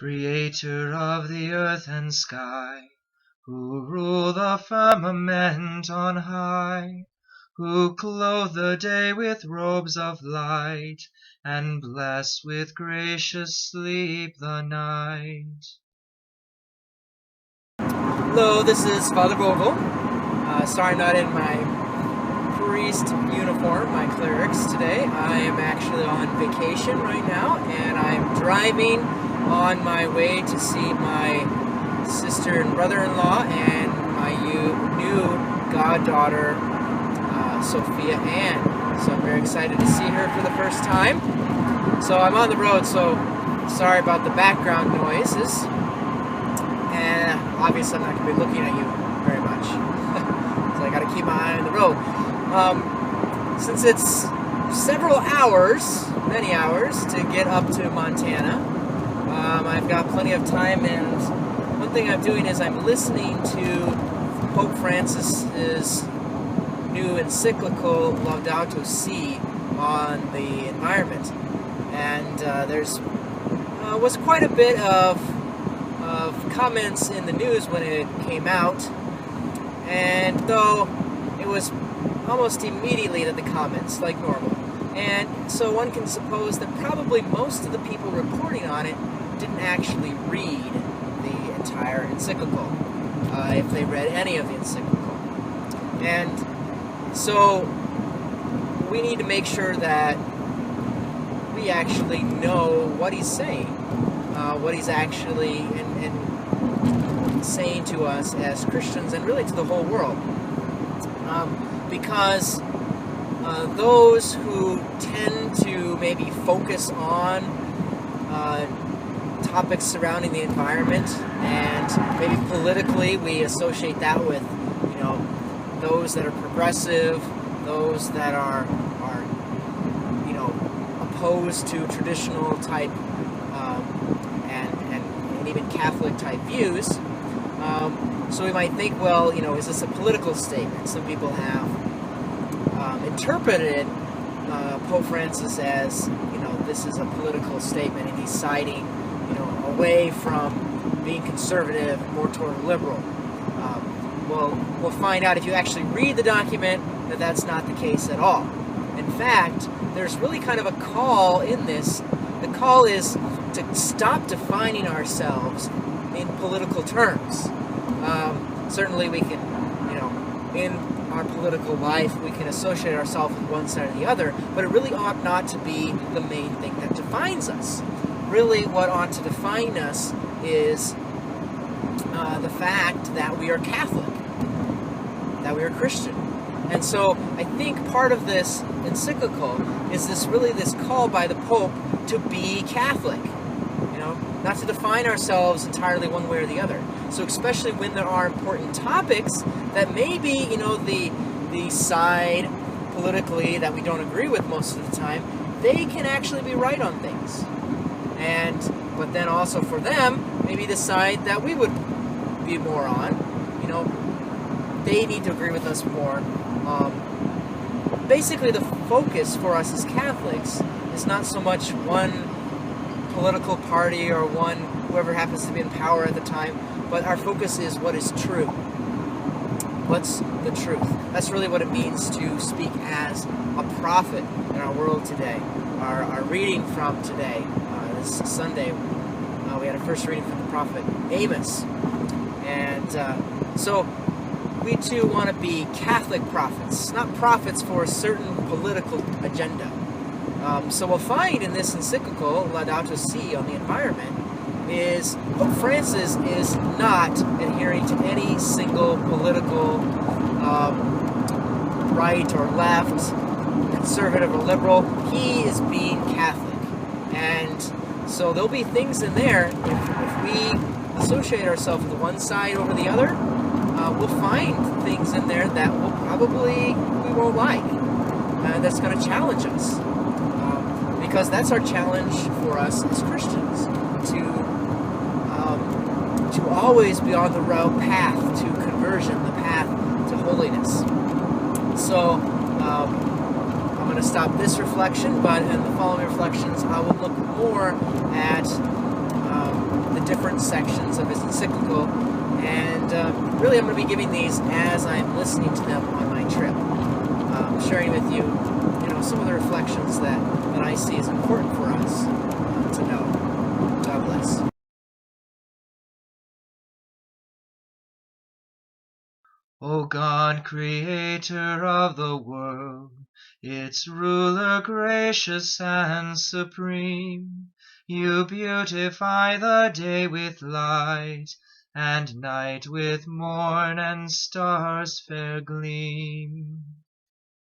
Creator of the earth and sky, who rule the firmament on high, who clothe the day with robes of light, and bless with gracious sleep the night. Hello, this is Father Vogel. Sorry I'm not in my priest uniform, my clerics today. I am actually on vacation right now, and I'm driving on my way to see my sister and brother-in-law and my new goddaughter, Sophia Ann. So I'm very excited to see her for the first time. So I'm on the road, so sorry about the background noises. And obviously I'm not going to be looking at you very much. So I got to keep my eye on the road. Since it's several hours, many hours, to get up to Montana, I've got plenty of time, and one thing I'm doing is I'm listening to Pope Francis's new encyclical Laudato Si on the environment. And there's was quite a bit of comments in the news when it came out, and though it was almost immediately that the comments, like normal, and so one can suppose that probably most of the people reporting on it didn't actually read the entire encyclical, if they read any of the encyclical. And so we need to make sure that we actually know what he's saying, what he's actually and saying to us as Christians, and really to the whole world. Because those who tend to maybe focus on topics surrounding the environment, and maybe politically we associate that with, those that are progressive, those that are opposed to traditional type and even Catholic type views. So we might think, well, is this a political statement? Some people have interpreted Pope Francis as, this is a political statement, and he's siding, away from being conservative and more toward liberal. We'll find out if you actually read the document that that's not the case at all. In fact, there's really kind of a call in this. The call is to stop defining ourselves in political terms. Certainly we can, in our political life, we can associate ourselves with one side or the other, but it really ought not to be the main thing that defines us. Really, what ought to define us is the fact that we are Catholic, that we are Christian. And so I think part of this encyclical is this call by the Pope to be Catholic, not to define ourselves entirely one way or the other. So especially when there are important topics that maybe, the side politically that we don't agree with most of the time, they can actually be right on things. But then also for them, maybe the side that we would be more on, they need to agree with us more. Basically, the focus for us as Catholics is not so much one political party or whoever happens to be in power at the time, but our focus is what is true. What's the truth? That's really what it means to speak as a prophet in our world today. Our reading from today, this Sunday, we had a first reading from the prophet Amos. And so we too want to be Catholic prophets, not prophets for a certain political agenda. So we'll find in this encyclical, Laudato Si, on the environment, is Pope Francis is not adhering to any single political right or left, conservative or liberal. He is being Catholic. And so there'll be things in there, if we associate ourselves with one side over the other, we'll find things in there that we won't like. That's going to challenge us. Because that's our challenge for us as Christians, to always be on the path to conversion, the path to holiness. So I'm going to stop this reflection, but in the following reflections I will look more at the different sections of his encyclical, and really I'm going to be giving these as I'm listening to them on my trip, sharing with you, some of the reflections that I see as important for us to know. God bless. O God, creator of the world, its ruler gracious and supreme, you beautify the day with light, and night with morn and stars' fair gleam.